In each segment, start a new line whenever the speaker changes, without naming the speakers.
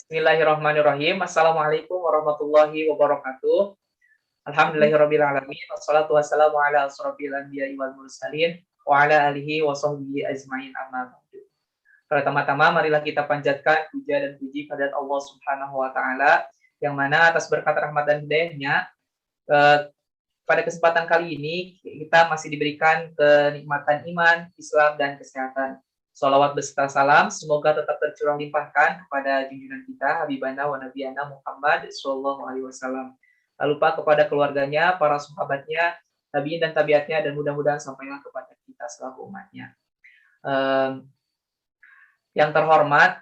Bismillahirrahmanirrahim. Assalamualaikum warahmatullahi wabarakatuh. Alhamdulillahirabbil alamin. Wassalatu wassalamu ala asrofil anbiya'i wal mursalin wa ala alihi wa sahbihi ajmain amma ba'du. Pertama-tama marilah kita panjatkan puja dan puji pada Allah Subhanahu wa taala yang mana atas berkat rahmat dan hidayah-Nya pada kesempatan kali ini kita masih diberikan kenikmatan iman, Islam dan kesehatan. Shalawat beserta salam semoga tetap tercurah limpahkan kepada junjungan kita Habibana wa Nabiyana Muhammad sallallahu alaihi wasallam. Tak lupa kepada keluarganya, para sahabatnya, tabiin dan tabiatnya, dan mudah-mudahan sampailah kepada kita selaku umatnya. Yang terhormat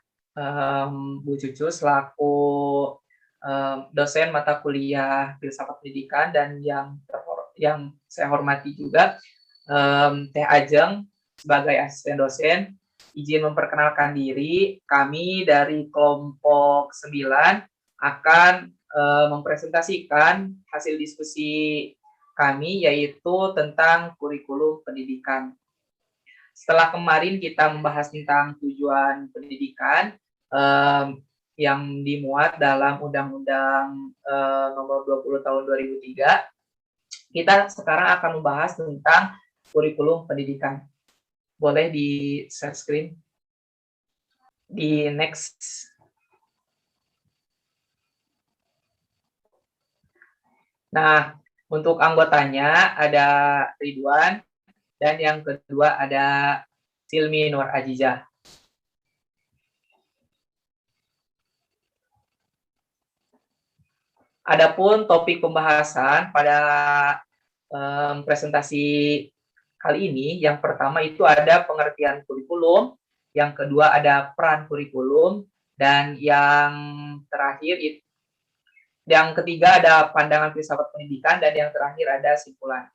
Bu Cucu selaku dosen mata kuliah filsafat pendidikan, dan yang saya hormati juga Teh Ajeng sebagai asisten dosen. Izin memperkenalkan diri, kami dari kelompok 9 akan mempresentasikan hasil diskusi kami, yaitu tentang kurikulum pendidikan. Setelah kemarin kita membahas tentang tujuan pendidikan yang dimuat dalam Undang-Undang Nomor 20 Tahun 2003, kita sekarang akan membahas tentang kurikulum pendidikan. Boleh di share screen. Di next. Nah, untuk anggotanya ada Ridwan, dan yang kedua ada Silmi Nur Ajizah. Adapun topik pembahasan pada presentasi kali ini, yang pertama itu ada pengertian kurikulum, yang kedua ada peran kurikulum, dan yang terakhir yang ketiga ada pandangan filsafat pendidikan, dan yang terakhir ada simpulan.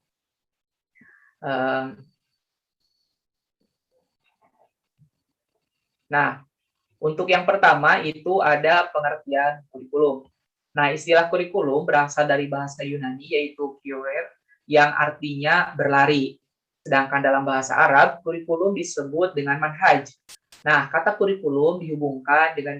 Nah, untuk yang pertama itu ada pengertian kurikulum. Nah, istilah kurikulum berasal dari bahasa Yunani yaitu kurir, yang artinya berlari. Sedangkan dalam bahasa Arab, kurikulum disebut dengan manhaj. Nah, kata kurikulum dihubungkan dengan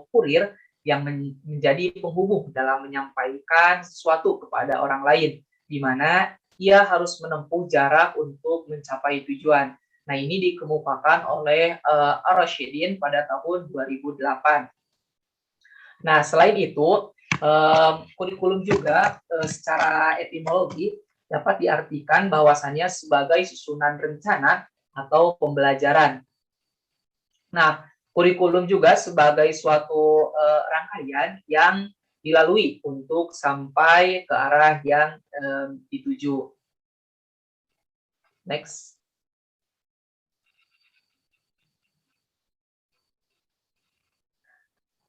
kurir yang menjadi penghubung dalam menyampaikan sesuatu kepada orang lain, di mana ia harus menempuh jarak untuk mencapai tujuan. Nah, ini dikemukakan oleh Ar-Rasyidin pada tahun 2008. Nah, selain itu, kurikulum juga secara etimologi dapat diartikan bahwasannya sebagai susunan rencana atau pembelajaran. Nah, kurikulum juga sebagai suatu rangkaian yang dilalui untuk sampai ke arah yang dituju. Next.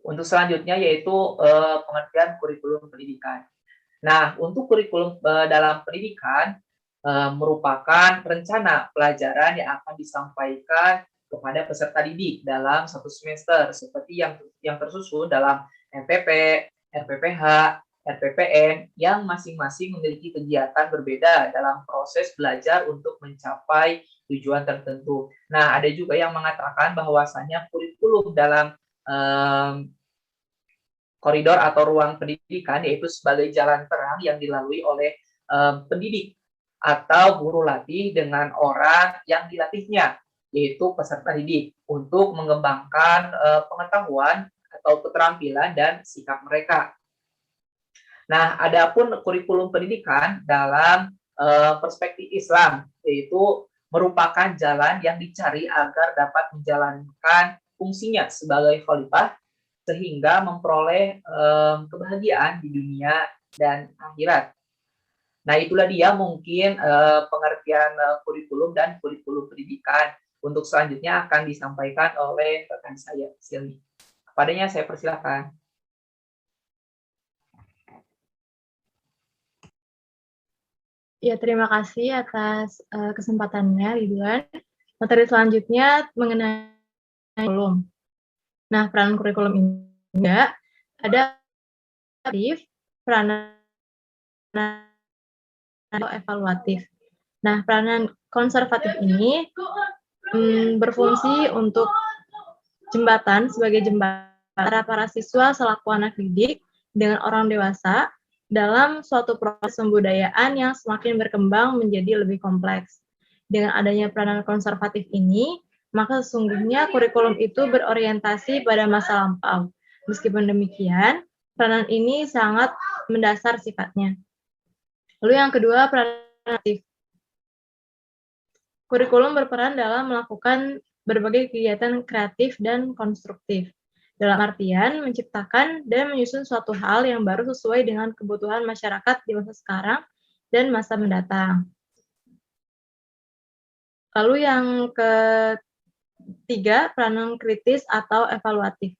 Untuk selanjutnya yaitu pengertian kurikulum pendidikan. Nah, untuk kurikulum dalam pendidikan merupakan rencana pelajaran yang akan disampaikan kepada peserta didik dalam satu semester, seperti yang tersusun dalam MPP, RPPH, RPPN, yang masing-masing memiliki kegiatan berbeda dalam proses belajar untuk mencapai tujuan tertentu. Nah, ada juga yang mengatakan bahwasannya kurikulum dalam koridor atau ruang pendidikan yaitu sebagai jalan terang yang dilalui oleh pendidik atau guru latih dengan orang yang dilatihnya, yaitu peserta didik, untuk mengembangkan pengetahuan atau keterampilan dan sikap mereka. Nah, adapun kurikulum pendidikan dalam perspektif Islam, yaitu merupakan jalan yang dicari agar dapat menjalankan fungsinya sebagai khalifah sehingga memperoleh kebahagiaan di dunia dan akhirat. Nah, itulah dia mungkin pengertian kurikulum dan kurikulum pendidikan. Untuk selanjutnya akan disampaikan oleh rekan saya, Silmi. Kepadanya saya persilakan.
Ya, terima kasih atas kesempatannya, Ridwan. Materi selanjutnya mengenai kurikulum. Nah, peran kurikulum ini juga ada peranan atau evaluatif. Nah, peranan konservatif ini berfungsi untuk sebagai jembatan para siswa selaku anak didik dengan orang dewasa dalam suatu proses pembudayaan yang semakin berkembang menjadi lebih kompleks. Dengan adanya peranan konservatif ini, maka sesungguhnya kurikulum itu berorientasi pada masa lampau. Meskipun demikian, peranan ini sangat mendasar sifatnya. Lalu yang kedua, peranan aktif. Kurikulum berperan dalam melakukan berbagai kegiatan kreatif dan konstruktif. Dalam artian, menciptakan dan menyusun suatu hal yang baru sesuai dengan kebutuhan masyarakat di masa sekarang dan masa mendatang. Lalu yang ketiga, peranan kritis atau evaluatif.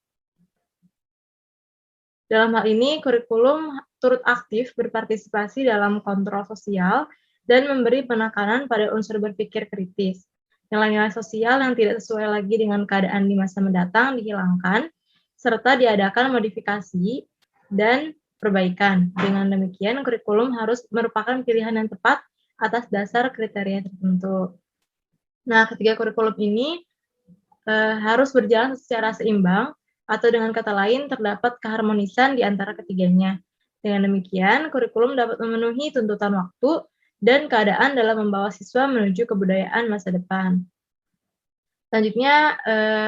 Dalam hal ini, kurikulum turut aktif berpartisipasi dalam kontrol sosial dan memberi penekanan pada unsur berpikir kritis. Nilai-nilai sosial yang tidak sesuai lagi dengan keadaan di masa mendatang dihilangkan, serta diadakan modifikasi dan perbaikan. Dengan demikian, kurikulum harus merupakan pilihan yang tepat atas dasar kriteria tertentu. Nah, ketiga kurikulum ini harus berjalan secara seimbang, atau dengan kata lain, terdapat keharmonisan di antara ketiganya. Dengan demikian, kurikulum dapat memenuhi tuntutan waktu dan keadaan dalam membawa siswa menuju kebudayaan masa depan. Selanjutnya,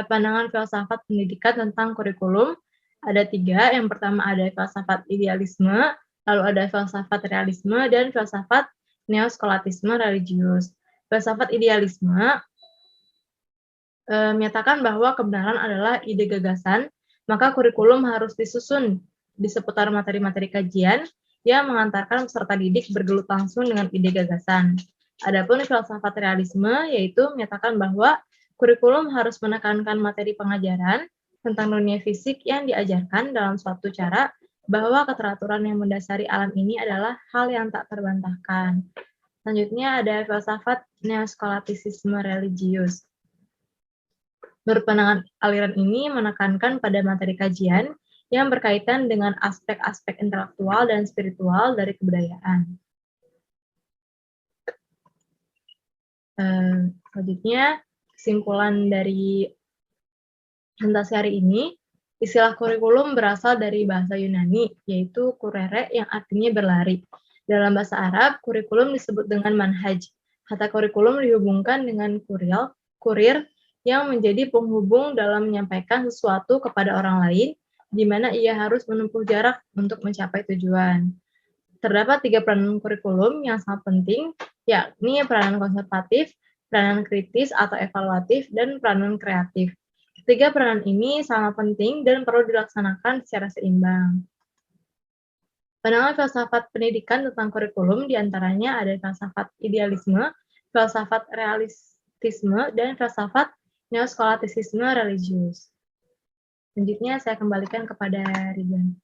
pandangan filsafat pendidikan tentang kurikulum ada 3. Yang pertama ada filsafat idealisme, lalu ada filsafat realisme, dan filsafat neoskolatisme religius. Filsafat idealisme menyatakan bahwa kebenaran adalah ide gagasan, maka kurikulum harus disusun di seputar materi-materi kajian yang mengantarkan peserta didik bergelut langsung dengan ide gagasan. Adapun filsafat realisme yaitu menyatakan bahwa kurikulum harus menekankan materi pengajaran tentang dunia fisik yang diajarkan dalam suatu cara bahwa keteraturan yang mendasari alam ini adalah hal yang tak terbantahkan. Selanjutnya ada filsafat neoskolatisme religius. Menurut pandangan aliran ini menekankan pada materi kajian yang berkaitan dengan aspek-aspek intelektual dan spiritual dari kebudayaan. Selanjutnya, kesimpulan dari presentasi hari ini, istilah kurikulum berasal dari bahasa Yunani, yaitu kurere yang artinya berlari. Dalam bahasa Arab, kurikulum disebut dengan manhaj. Kata kurikulum dihubungkan dengan kurir yang menjadi penghubung dalam menyampaikan sesuatu kepada orang lain, di mana ia harus menempuh jarak untuk mencapai tujuan. Terdapat 3 peranan kurikulum yang sangat penting, yakni peranan konservatif, peranan kritis atau evaluatif, dan peranan kreatif. Ketiga peranan ini sangat penting dan perlu dilaksanakan secara seimbang. Pandangan filsafat pendidikan tentang kurikulum diantaranya ada filsafat idealisme, filsafat realistisme, dan filsafat neoskolatisme religius. Selanjutnya saya kembalikan kepada Ridwan.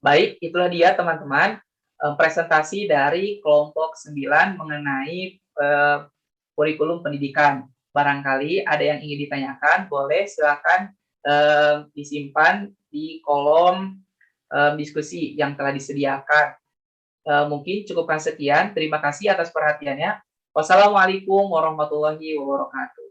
Baik, itulah dia teman-teman presentasi dari kelompok 9 mengenai kurikulum pendidikan. Barangkali ada yang ingin ditanyakan, boleh silakan disimpan di kolom diskusi yang telah disediakan. Mungkin cukupkan sekian. Terima kasih atas perhatiannya. Wassalamualaikum warahmatullahi wabarakatuh.